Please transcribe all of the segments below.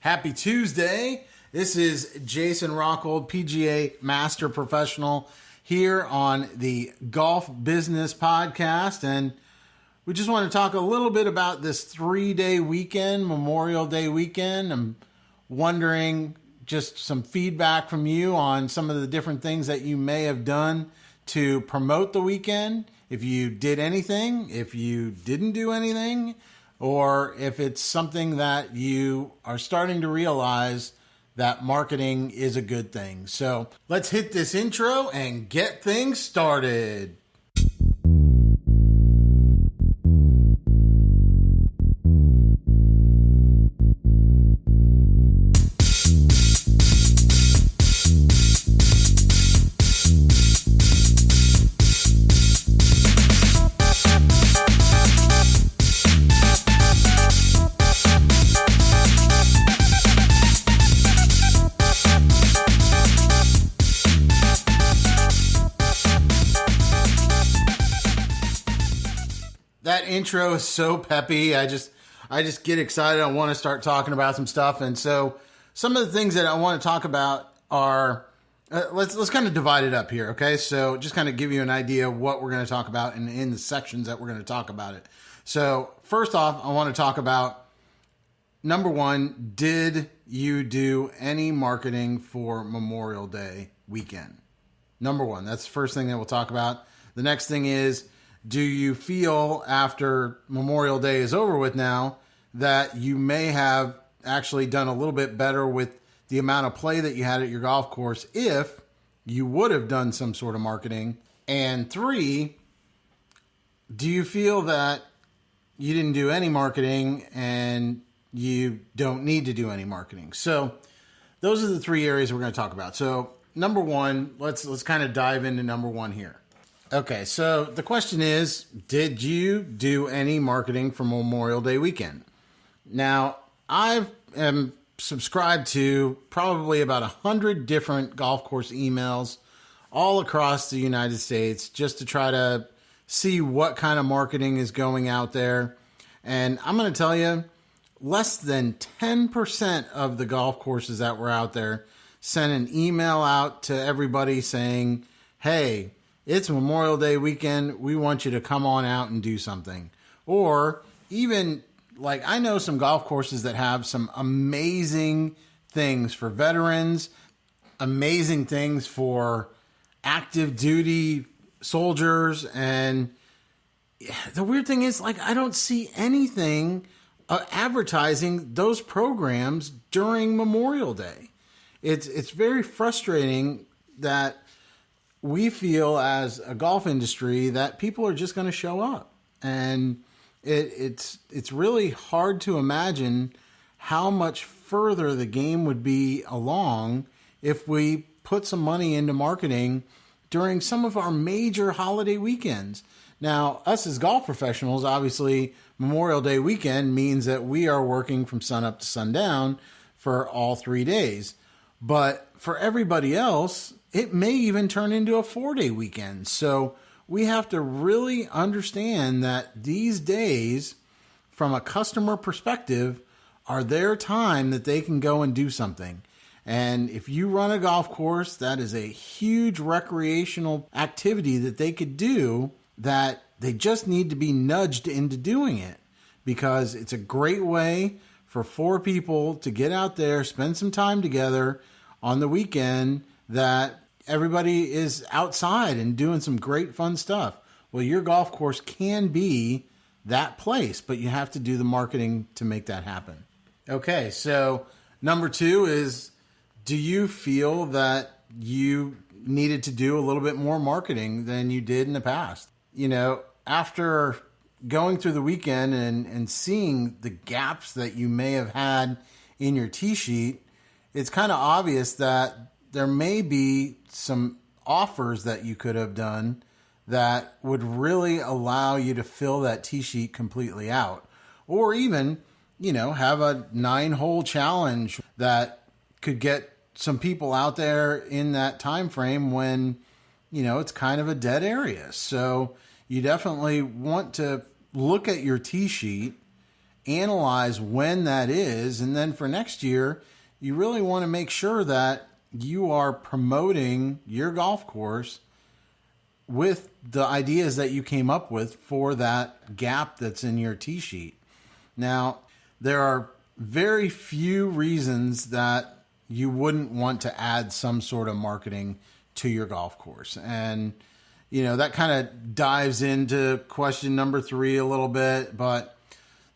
Happy Tuesday. This is Jason Rockold, PGA Master Professional, here on the Golf Business Podcast. And we just want to talk a little bit about this 3-day weekend, Memorial Day weekend. I'm wondering just some feedback from you on some of the different things that you may have done to promote the weekend. If you did anything, if you didn't do anything, or if it's something that you are starting to realize that marketing is a good thing. So let's hit this intro and get things started. That intro is so peppy. I just get excited. I want to start talking about some stuff. And so some of the things that I want to talk about are, let's kind of divide it up here. Okay. So just kind of give you an idea of what we're going to talk about in the sections that we're going to talk about it. So first off, I want to talk about number one, did you do any marketing for Memorial Day weekend? Number one, that's the first thing that we'll talk about. The next thing is, do you feel after Memorial Day is over with now that you may have actually done a little bit better with the amount of play that you had at your golf course if you would have done some sort of marketing? And three, do you feel that you didn't do any marketing and you don't need to do any marketing? So those are the three areas we're going to talk about. So number one, let's kind of dive into number one here. Okay, so the question is, did you do any marketing for Memorial Day weekend? Now, I am subscribed to probably about 100 different golf course emails all across the United States just to try to see what kind of marketing is going out there. And I'm going to tell you, less than 10% of the golf courses that were out there sent an email out to everybody saying, hey, it's Memorial Day weekend. We want you to come on out and do something. Or even, like, I know some golf courses that have some amazing things for veterans, amazing things for active duty soldiers. And the weird thing is, like, I don't see anything advertising those programs during Memorial Day. It's very frustrating that we feel as a golf industry that people are just going to show up, and it's really hard to imagine how much further the game would be along if we put some money into marketing during some of our major holiday weekends. Now, us as golf professionals, obviously Memorial Day weekend means that we are working from sun up to sundown for all 3 days. But for everybody else, it may even turn into a 4-day weekend. So we have to really understand that these days, from a customer perspective, are their time that they can go and do something. And if you run a golf course, that is a huge recreational activity that they could do, that they just need to be nudged into doing it, because it's a great way for 4 people to get out there, spend some time together on the weekend, that everybody is outside and doing some great fun stuff. Well, your golf course can be that place, but you have to do the marketing to make that happen. Okay, so number 2 is, do you feel that you needed to do a little bit more marketing than you did in the past? You know, after going through the weekend and seeing the gaps that you may have had in your tee sheet, it's kind of obvious that there may be some offers that you could have done that would really allow you to fill that tee sheet completely out. Or even, you know, have a 9-hole challenge that could get some people out there in that time frame when, you know, it's kind of a dead area. So you definitely want to look at your tee sheet analyze when that is. And then for next year, you really want to make sure that you are promoting your golf course with the ideas that you came up with for that gap that's in your tee sheet. Now, there are very few reasons that you wouldn't want to add some sort of marketing to your golf course. And, that kind of dives into question number 3 a little bit. But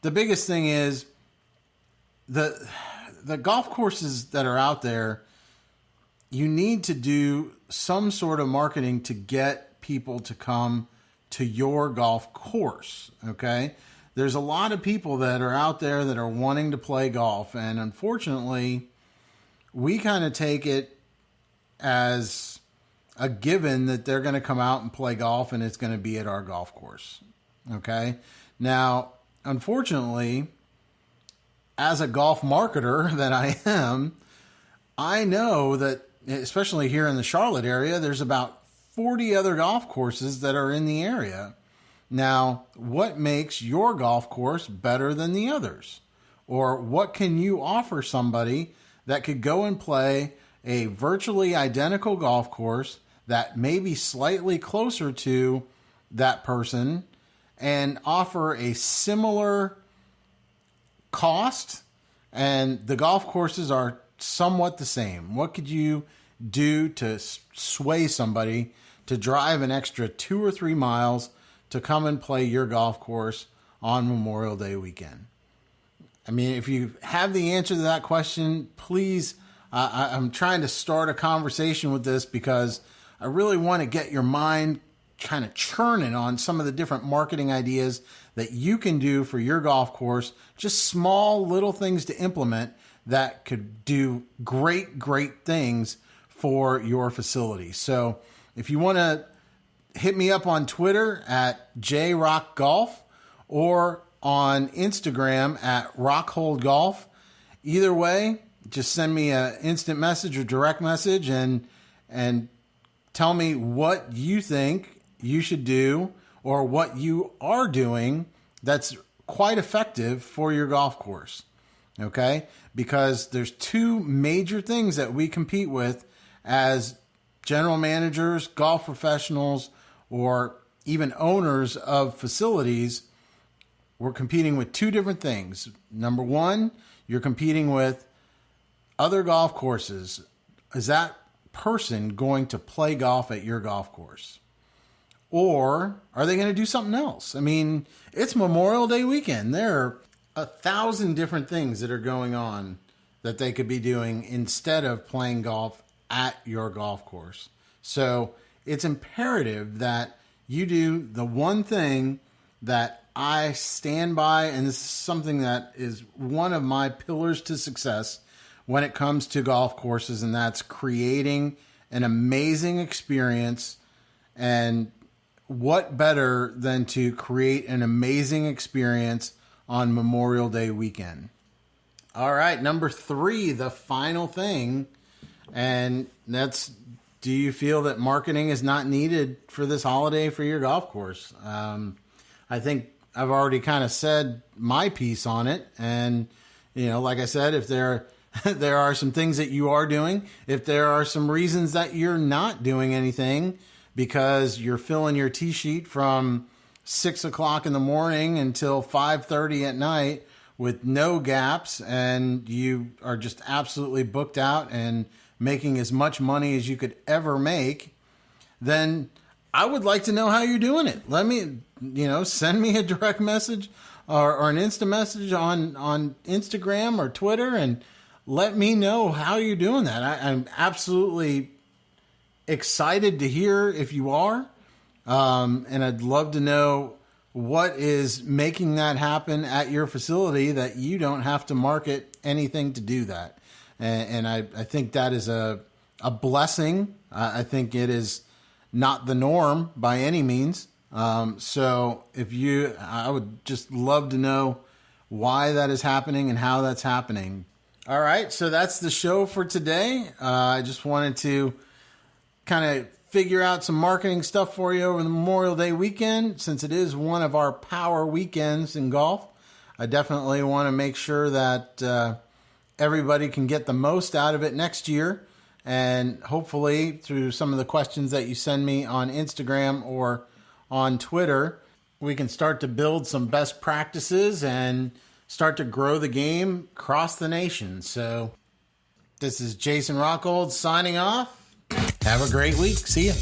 the biggest thing is the golf courses that are out there, you need to do some sort of marketing to get people to come to your golf course. Okay. There's a lot of people that are out there that are wanting to play golf. And unfortunately, we kind of take it as a given that they're going to come out and play golf and it's going to be at our golf course. Okay. Now, unfortunately, as a golf marketer that I am, I know that, especially here in the Charlotte area, there's about 40 other golf courses that are in the area. Now, what makes your golf course better than the others? Or what can you offer somebody that could go and play a virtually identical golf course that may be slightly closer to that person and offer a similar cost, and the golf courses are somewhat the same? What could you do to sway somebody to drive an extra 2 or 3 miles to come and play your golf course on Memorial Day weekend? I mean, if you have the answer to that question, please, I'm trying to start a conversation with this because I really want to get your mind kind of churning on some of the different marketing ideas that you can do for your golf course. Just small little things to implement that could do great, great things for your facility. So if you want to hit me up on Twitter at jrockgolf or on Instagram at rockholdgolf, either way, just send me an instant message or direct message and tell me what you think you should do or what you are doing that's quite effective for your golf course. Okay? Because there's 2 major things that we compete with as general managers, golf professionals, or even owners of facilities. We're competing with 2 different things. Number 1, you're competing with other golf courses. Is that person going to play golf at your golf course? Or are they going to do something else? I mean, it's Memorial Day weekend. There are 1,000 different things that are going on that they could be doing instead of playing golf at your golf course. So it's imperative that you do the one thing that I stand by, and this is something that is one of my pillars to success when it comes to golf courses, and that's creating an amazing experience. And what better than to create an amazing experience on Memorial Day weekend? All right, number 3, the final thing, and that's, do you feel that marketing is not needed for this holiday for your golf course? I think I've already kind of said my piece on it. And, like I said, if there are some things that you are doing, if there are some reasons that you're not doing anything because you're filling your tee sheet from 6 o'clock in the morning until 5:30 at night with no gaps, and you are just absolutely booked out and making as much money as you could ever make, then I would like to know how you're doing it. Let me, send me a direct message or an instant message on Instagram or Twitter and let me know how you're doing that. I'm absolutely excited to hear if you are. And I'd love to know what is making that happen at your facility that you don't have to market anything to do that. And I think that is a blessing. I think it is not the norm by any means. So I would just love to know why that is happening and how that's happening. All right. So that's the show for today. I just wanted to kind of figure out some marketing stuff for you over the Memorial Day weekend, since it is one of our power weekends in golf. I definitely want to make sure that everybody can get the most out of it next year. And hopefully through some of the questions that you send me on Instagram or on Twitter, we can start to build some best practices and start to grow the game across the nation. So this is Jason Rockold signing off. Have a great week. See ya.